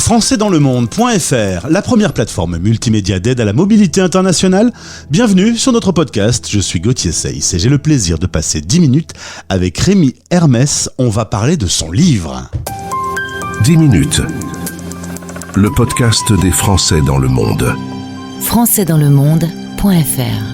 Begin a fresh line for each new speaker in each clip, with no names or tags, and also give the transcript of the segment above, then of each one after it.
françaisdanslemonde.fr, la première plateforme multimédia d'aide à la mobilité internationale. Bienvenue sur notre podcast, je suis Gauthier Seyss et j'ai le plaisir de passer 10 minutes avec Rémi Hermès. On va parler de son livre.
10 minutes, le podcast des Français dans le monde.
françaisdanslemonde.fr.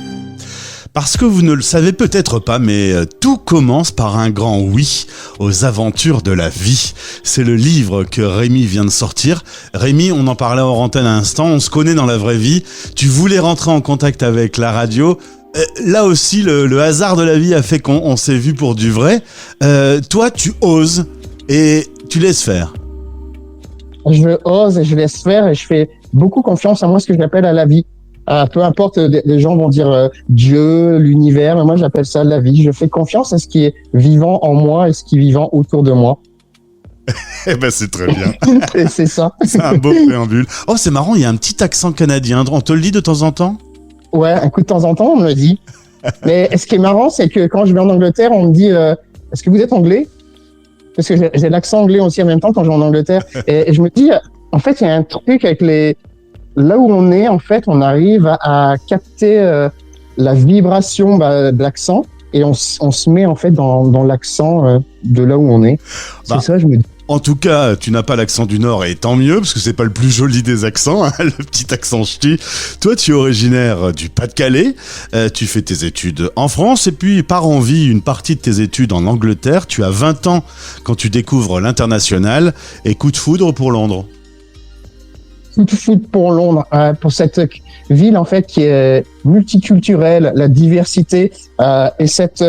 Parce que vous ne le savez peut-être pas, mais tout commence par un grand oui aux aventures de la vie. C'est le livre que Rémi vient de sortir. Rémi, on en parlait hors antenne à l'instant, on se connaît dans la vraie vie. Tu voulais rentrer en contact avec la radio. Là aussi, le hasard de la vie a fait qu'on s'est vu pour du vrai. Toi, tu oses et tu laisses faire.
Je ose et je laisse faire et je fais beaucoup confiance à moi, ce que j'appelle à la vie. Peu importe, les gens vont dire Dieu, l'univers, mais moi j'appelle ça la vie. Je fais confiance à ce qui est vivant en moi et ce qui est vivant autour de moi.
Eh ben c'est très bien.
Et c'est ça.
C'est un beau préambule. Oh, c'est marrant, il y a un petit accent canadien. On te le dit de temps en temps ?
Ouais, un coup de temps en temps, on me le dit. Mais ce qui est marrant, c'est que quand je vais en Angleterre, on me dit est-ce que vous êtes anglais ? Parce que j'ai l'accent anglais aussi en même temps quand je vais en Angleterre. Et je me dis, en fait, il y a un truc avec là où on est, en fait, on arrive à capter la vibration de l'accent et on se met en fait dans l'accent de là où on est. C'est ça, je me dis.
En tout cas, tu n'as pas l'accent du Nord et tant mieux, parce que c'est pas le plus joli des accents, hein, le petit accent ch'ti. Toi, tu es originaire du Pas-de-Calais, tu fais tes études en France et puis par envie, une partie de tes études en Angleterre. Tu as 20 ans quand tu découvres l'international et coup de foudre pour Londres.
Coup de foudre pour Londres, pour cette ville en fait qui est multiculturelle, la diversité et cette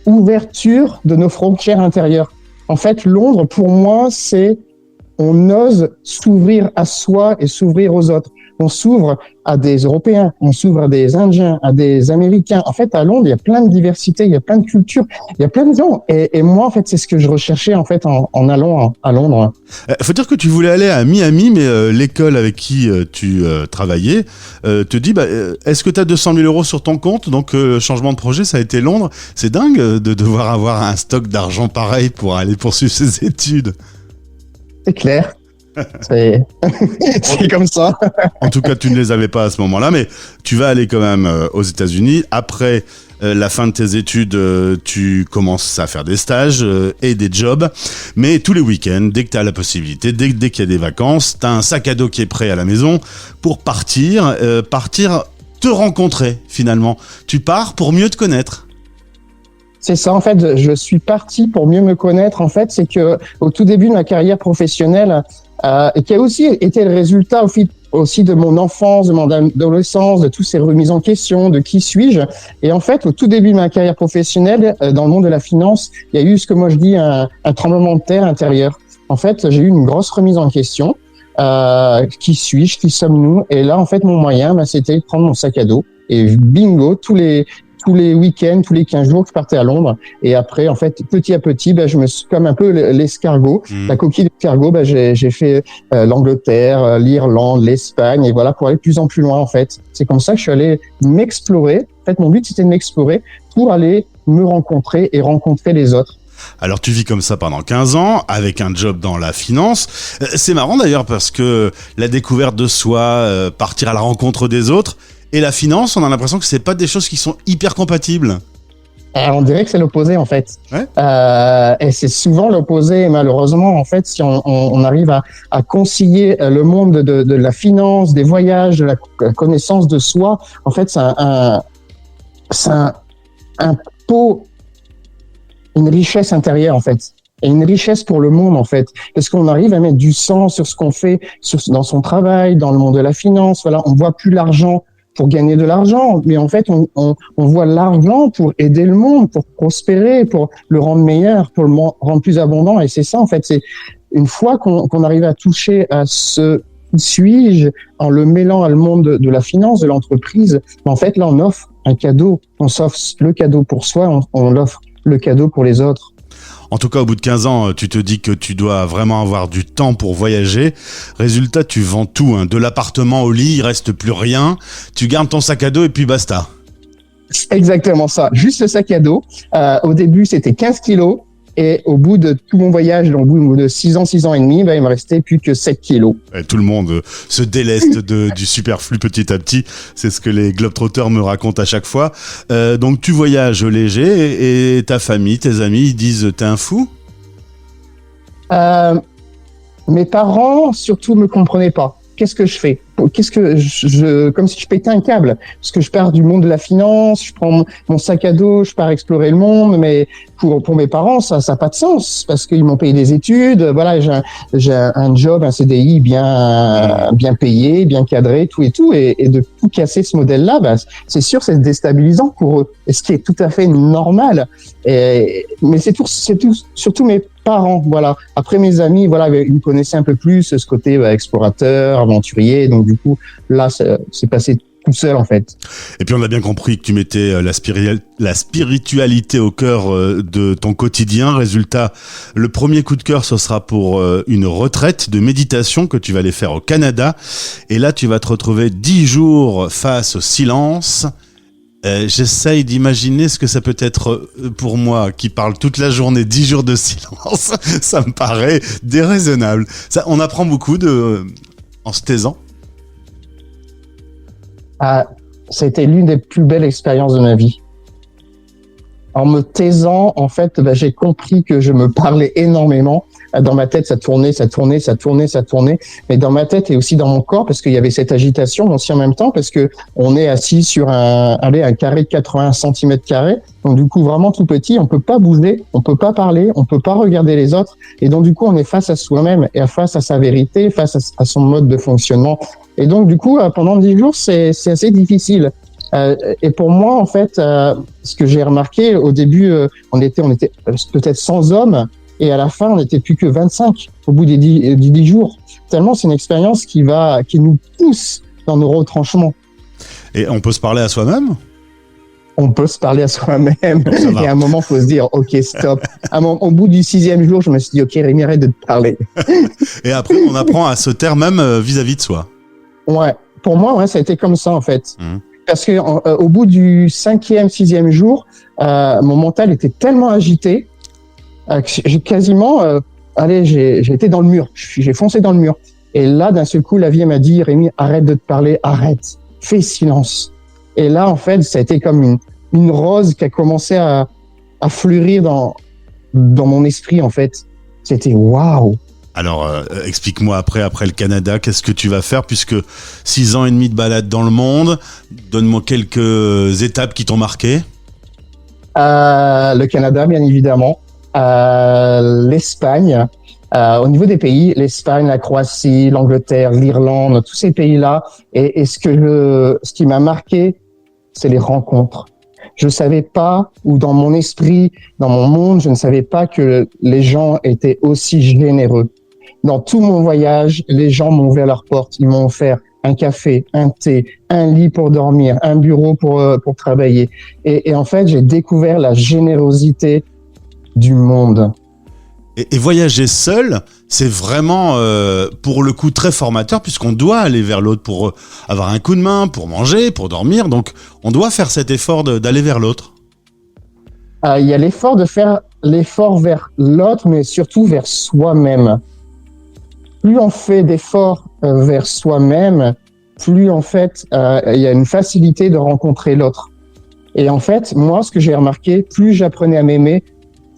ouverture de nos frontières intérieures. En fait, Londres, pour moi, c'est on ose s'ouvrir à soi et s'ouvrir aux autres. On s'ouvre à des Européens, on s'ouvre à des Indiens, à des Américains. En fait, à Londres, il y a plein de diversité, il y a plein de cultures, il y a plein de gens. Et moi, en fait, c'est ce que je recherchais en fait en allant à Londres.
Faut dire que tu voulais aller à Miami, mais l'école avec qui tu travaillais te dit est-ce que tu as 200 000 euros sur ton compte ? Donc, changement de projet, ça a été Londres. C'est dingue de devoir avoir un stock d'argent pareil pour aller poursuivre ses études.
C'est clair. C'est comme ça.
En tout cas, tu ne les avais pas à ce moment-là, mais tu vas aller quand même aux États-Unis. Après la fin de tes études, tu commences à faire des stages et des jobs. Mais tous les week-ends, dès que tu as la possibilité, dès qu'il y a des vacances, tu as un sac à dos qui est prêt à la maison pour partir te rencontrer finalement. Tu pars pour mieux te connaître.
C'est ça, en fait, je suis parti pour mieux me connaître. En fait, c'est que au tout début de ma carrière professionnelle, et qui a aussi été le résultat aussi de mon enfance, de mon adolescence, de toutes ces remises en question, de qui suis-je. Et en fait, au tout début de ma carrière professionnelle, dans le monde de la finance, il y a eu ce que moi je dis un tremblement de terre intérieur. En fait, j'ai eu une grosse remise en question. Qui suis-je, qui sommes-nous? Et là, en fait, mon moyen, c'était de prendre mon sac à dos et bingo, tous les week-ends, tous les 15 jours, je partais à Londres. Et après, en fait, petit à petit, je me suis comme un peu l'escargot, la coquille d'escargot, j'ai fait l'Angleterre, l'Irlande, l'Espagne, et voilà, pour aller de plus en plus loin, en fait. C'est comme ça que je suis allé m'explorer. En fait, mon but, c'était de m'explorer pour aller me rencontrer et rencontrer les autres.
Alors tu vis comme ça pendant 15 ans, avec un job dans la finance. C'est marrant d'ailleurs parce que la découverte de soi, partir à la rencontre des autres, et la finance, on a l'impression que c'est pas des choses qui sont hyper compatibles.
On dirait que c'est l'opposé en fait.
Ouais.
Et c'est souvent l'opposé. Et malheureusement, en fait, si on arrive à concilier le monde de la finance, des voyages, de la connaissance de soi, en fait, c'est un pot, une richesse intérieure en fait. Et une richesse pour le monde en fait, parce qu'on arrive à mettre du sens sur ce qu'on fait, dans son travail, dans le monde de la finance. Voilà, on voit plus l'argent pour gagner de l'argent, mais en fait, on voit l'argent pour aider le monde, pour prospérer, pour le rendre meilleur, pour le rendre plus abondant. Et c'est ça, en fait, c'est une fois qu'on arrive à toucher à ce qui suis-je en le mêlant à le monde de la finance, de l'entreprise, en fait, là, on offre un cadeau. On s'offre le cadeau pour soi, on offre le cadeau pour les autres.
En tout cas, au bout de 15 ans, tu te dis que tu dois vraiment avoir du temps pour voyager. Résultat, tu vends tout, hein. De l'appartement au lit, il reste plus rien. Tu gardes ton sac à dos et puis basta.
Exactement ça. Juste le sac à dos. Au début, c'était 15 kilos. Et au bout de tout mon voyage, donc au bout de 6 ans et demi, il me restait plus que 7 kilos.
Et tout le monde se déleste du superflu petit à petit. C'est ce que les globetrotters me racontent à chaque fois. Donc tu voyages léger et ta famille, tes amis, ils disent t'es un fou?
Mes parents, surtout, me comprenaient pas. Qu'est-ce que je fais? Qu'est-ce que comme si je pétais un câble. Parce que je pars du monde de la finance, je prends mon sac à dos, je pars explorer le monde, mais pour mes parents, ça a pas de sens. Parce qu'ils m'ont payé des études, voilà, j'ai un job, un CDI bien payé, bien cadré, tout et de tout casser ce modèle-là, c'est sûr, c'est déstabilisant pour eux. Et ce qui est tout à fait normal. Mais c'est surtout mes parents, voilà. Après, mes amis, voilà, ils me connaissaient un peu plus, ce côté explorateur, aventurier. Donc, du coup, là, c'est passé tout seul, en fait.
Et puis, on a bien compris que tu mettais la spiritualité au cœur de ton quotidien. Résultat, le premier coup de cœur, ce sera pour une retraite de méditation que tu vas aller faire au Canada. Et là, tu vas te retrouver 10 jours face au silence. J'essaye d'imaginer ce que ça peut être pour moi qui parle toute la journée, 10 jours de silence. Ça me paraît déraisonnable. Ça, on apprend beaucoup en se taisant.
Ça a été l'une des plus belles expériences de ma vie. En me taisant, en fait, j'ai compris que je me parlais énormément. Dans ma tête, ça tournait. Mais dans ma tête et aussi dans mon corps, parce qu'il y avait cette agitation aussi en même temps, parce que on est assis sur un carré de 80 cm². Donc, du coup, vraiment tout petit, on peut pas bouger, on peut pas parler, on peut pas regarder les autres. Et donc, du coup, on est face à soi-même et face à sa vérité, face à son mode de fonctionnement. Et donc, du coup, pendant 10 jours, c'est assez difficile. Et pour moi, en fait, ce que j'ai remarqué au début, on était peut-être 100 hommes, et à la fin, on n'était plus que 25 au bout des 10 jours. Tellement c'est une expérience qui nous pousse dans nos retranchements.
Et on peut se parler à soi-même?
On peut se parler à soi-même. Et à un moment, faut se dire, OK, stop. Au bout du 6e jour, je me suis dit, OK, Rémi, arrête de te parler.
Et après, on apprend à se taire même vis-à-vis de soi.
Ouais. Pour moi, ouais, ça a été comme ça, en fait. Parce que au bout du 5e, 6e jour, mon mental était tellement agité que j'ai quasiment, j'ai été dans le mur. J'ai foncé dans le mur. Et là, d'un seul coup, la vie m'a dit, Rémi, arrête de te parler, arrête, fais silence. Et là, en fait, ça a été comme une rose qui a commencé à fleurir dans mon esprit, en fait. C'était waouh.
Alors, explique-moi après le Canada, qu'est-ce que tu vas faire puisque 6 ans et demi de balade dans le monde, donne-moi quelques étapes qui t'ont marqué.
Le Canada, bien évidemment. L'Espagne. Au niveau des pays, l'Espagne, la Croatie, l'Angleterre, l'Irlande, tous ces pays-là. Et ce qui m'a marqué, c'est les rencontres. Je savais pas, ou dans mon esprit, dans mon monde, je ne savais pas que les gens étaient aussi généreux. Dans tout mon voyage, les gens m'ont ouvert leurs portes. Ils m'ont offert un café, un thé, un lit pour dormir, un bureau pour travailler. Et en fait, j'ai découvert la générosité du monde.
Et voyager seul, c'est vraiment, pour le coup, très formateur puisqu'on doit aller vers l'autre pour avoir un coup de main, pour manger, pour dormir. Donc, on doit faire cet effort d'aller vers l'autre.
Il y a l'effort de faire l'effort vers l'autre, mais surtout vers soi-même. Plus on fait d'efforts vers soi-même, plus en fait, il y a une facilité de rencontrer l'autre. Et en fait, moi, ce que j'ai remarqué, plus j'apprenais à m'aimer,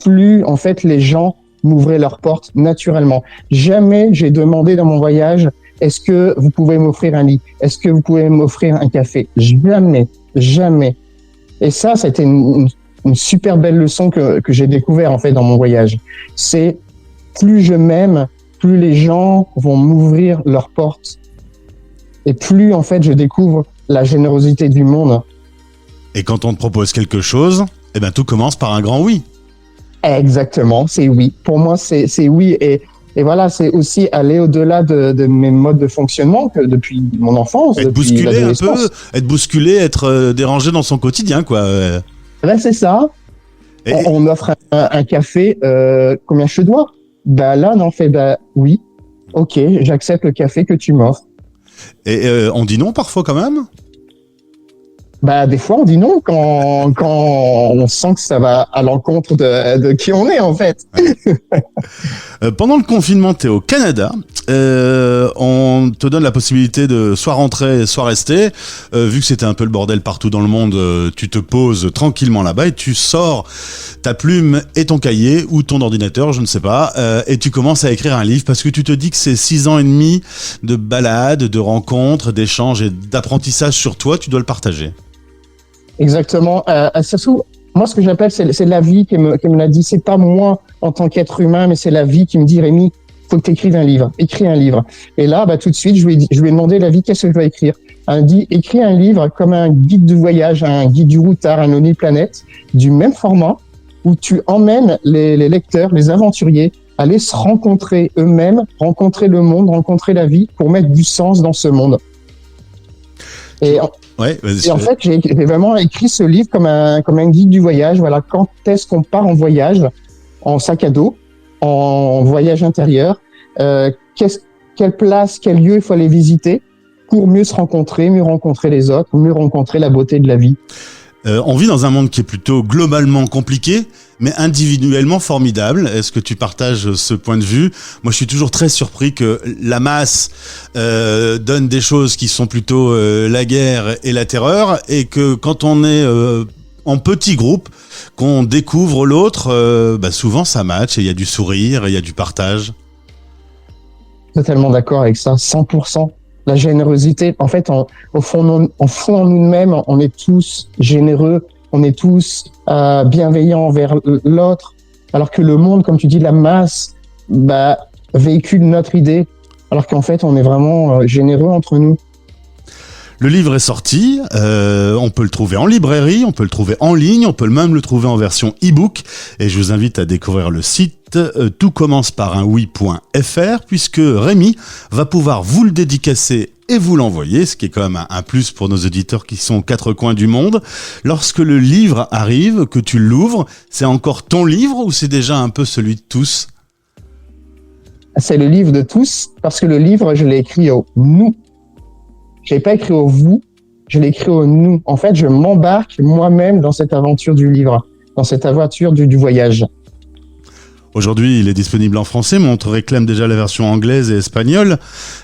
plus en fait les gens m'ouvraient leurs portes naturellement. Jamais j'ai demandé dans mon voyage, est-ce que vous pouvez m'offrir un lit? Est-ce que vous pouvez m'offrir un café? Jamais. Et ça a été une super belle leçon que j'ai découvert en fait dans mon voyage. C'est plus je m'aime, plus les gens vont m'ouvrir leurs portes. Et plus, en fait, je découvre la générosité du monde.
Et quand on te propose quelque chose, eh ben, tout commence par un grand oui.
Exactement, c'est oui. Pour moi, c'est oui. Et voilà, c'est aussi aller au-delà de mes modes de fonctionnement que depuis mon enfance.
Être bousculé un peu, être dérangé dans son quotidien, quoi.
Là, c'est ça. On offre un café, combien je te dois? Là, non, oui. Ok, j'accepte le café que tu m'offres.
Et on dit non parfois quand même?
Bah, des fois, on dit non quand on sent que ça va à l'encontre de qui on est, en fait.
Pendant le confinement, t'es au Canada. On te donne la possibilité de soit rentrer, soit rester. Vu que c'était un peu le bordel partout dans le monde, tu te poses tranquillement là-bas et tu sors ta plume et ton cahier ou ton ordinateur, je ne sais pas, et tu commences à écrire un livre parce que tu te dis que ces 6 ans et demi de balades, de rencontres, d'échanges et d'apprentissage sur toi, tu dois le partager.
Exactement. Surtout, moi, ce que j'appelle, c'est la vie qui me l'a dit. C'est pas moi en tant qu'être humain, mais c'est la vie qui me dit, Rémi, faut que tu écrives un livre. Écris un livre. Et là, tout de suite, je lui ai demandé la vie, qu'est-ce que je dois écrire. Elle me dit, écris un livre comme un guide de voyage, un guide du routard, un Lonely Planet, du même format, où tu emmènes les lecteurs, les aventuriers, à aller se rencontrer eux-mêmes, rencontrer le monde, rencontrer la vie, pour mettre du sens dans ce monde.
Ouais,
en fait, j'ai vraiment écrit ce livre comme un guide du voyage. Voilà, quand est-ce qu'on part en voyage, en sac à dos, en voyage intérieur, quelle place, quel lieu il faut aller visiter pour mieux se rencontrer, mieux rencontrer les autres, mieux rencontrer la beauté de la vie.
On vit dans un monde qui est plutôt globalement compliqué, mais individuellement formidable. Est-ce que tu partages ce point de vue ? Moi, je suis toujours très surpris que la masse donne des choses qui sont plutôt la guerre et la terreur, et que quand on est en petit groupe, qu'on découvre l'autre, souvent ça match, et il y a du sourire, et il y a du partage.
Totalement d'accord avec ça, 100%. La générosité, en fait, au fond en nous-mêmes, on est tous généreux, on est tous bienveillants envers l'autre, alors que le monde, comme tu dis, la masse, véhicule notre idée, alors qu'en fait, on est vraiment généreux entre nous.
Le livre est sorti, on peut le trouver en librairie, on peut le trouver en ligne, on peut même le trouver en version e-book, et je vous invite à découvrir le site toutcommenceparunoui.fr, puisque Rémi va pouvoir vous le dédicacer et vous l'envoyer, ce qui est quand même un plus pour nos auditeurs qui sont aux 4 coins du monde. Lorsque le livre arrive, que tu l'ouvres, c'est encore ton livre ou c'est déjà un peu celui de tous ?
C'est le livre de tous, parce que le livre, je l'ai écrit au nous. Je l'ai pas écrit au vous, je l'ai écrit au nous. En fait, je m'embarque moi-même dans cette aventure du livre, dans cette aventure du voyage.
Aujourd'hui, il est disponible en français, mais on te réclame déjà la version anglaise et espagnole.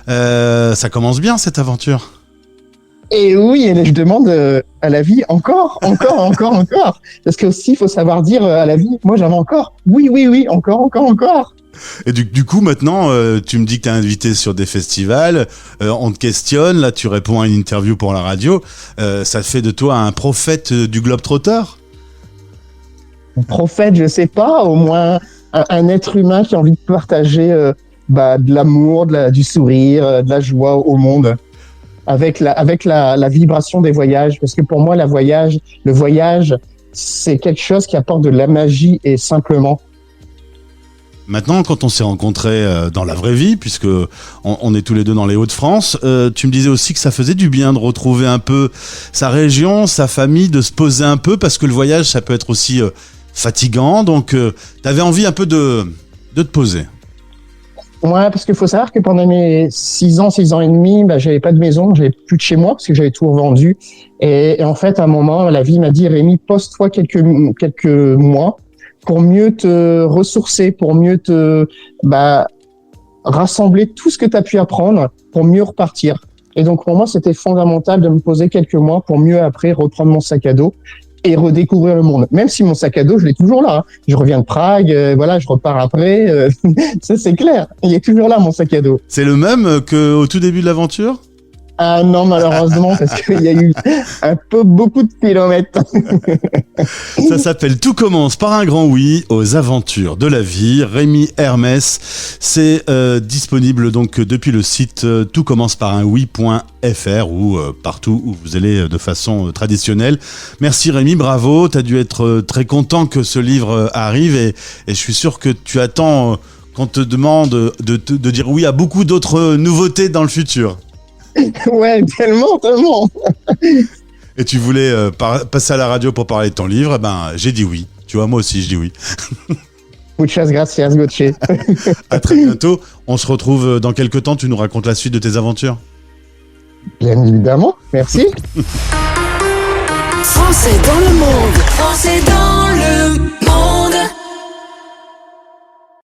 Ça commence bien, cette aventure.
Et oui, et je demande à la vie encore. Parce que aussi, il faut savoir dire à la vie, moi j'avais encore. Oui, encore.
Et du coup, maintenant, tu me dis que tu es invité sur des festivals, on te questionne, là tu réponds à une interview pour la radio. Ça fait de toi un prophète du Globetrotter ?
Prophète, je sais pas, au moins un être humain qui a envie de partager de l'amour, du sourire, de la joie au monde, avec la vibration des voyages. Parce que pour moi, le voyage, c'est quelque chose qui apporte de la magie et simplement.
Maintenant, quand on s'est rencontrés dans la vraie vie, puisque on est tous les deux dans les Hauts-de-France, tu me disais aussi que ça faisait du bien de retrouver un peu sa région, sa famille, de se poser un peu, parce que le voyage, ça peut être aussi fatigant. Donc, t'avais envie un peu de te poser.
Ouais, parce qu'il faut savoir que pendant mes 6 ans et demi, j'avais pas de maison, j'avais plus de chez moi parce que j'avais tout revendu. Et en fait, à un moment, la vie m'a dit, Rémi, pose-toi quelques mois pour mieux te ressourcer, pour mieux te rassembler tout ce que tu as pu apprendre pour mieux repartir. Et donc pour moi, c'était fondamental de me poser quelques mois pour mieux après reprendre mon sac à dos et redécouvrir le monde. Même si mon sac à dos, je l'ai toujours là. Je reviens de Prague, je repars après. Ça, c'est clair. Il est toujours là, mon sac à dos.
C'est le même qu'au tout début de l'aventure ?
Ah non, malheureusement, parce qu'il y a eu beaucoup de kilomètres.
Ça s'appelle Tout commence par un grand oui aux aventures de la vie. Rémi Hermès, c'est disponible donc depuis le site toutcommenceparunoui.fr ou partout où vous allez de façon traditionnelle. Merci Rémi, bravo. Tu as dû être très content que ce livre arrive et je suis sûr que tu attends qu'on te demande de dire oui à beaucoup d'autres nouveautés dans le futur.
Ouais, tellement.
Et tu voulais passer à la radio pour parler de ton livre, j'ai dit oui. Tu vois, moi aussi, je dis oui.
Muchas gracias, Gauthier.
À très bientôt. On se retrouve dans quelques temps. Tu nous racontes la suite de tes aventures.
Bien évidemment. Merci.
Français dans le monde. Français dans le monde.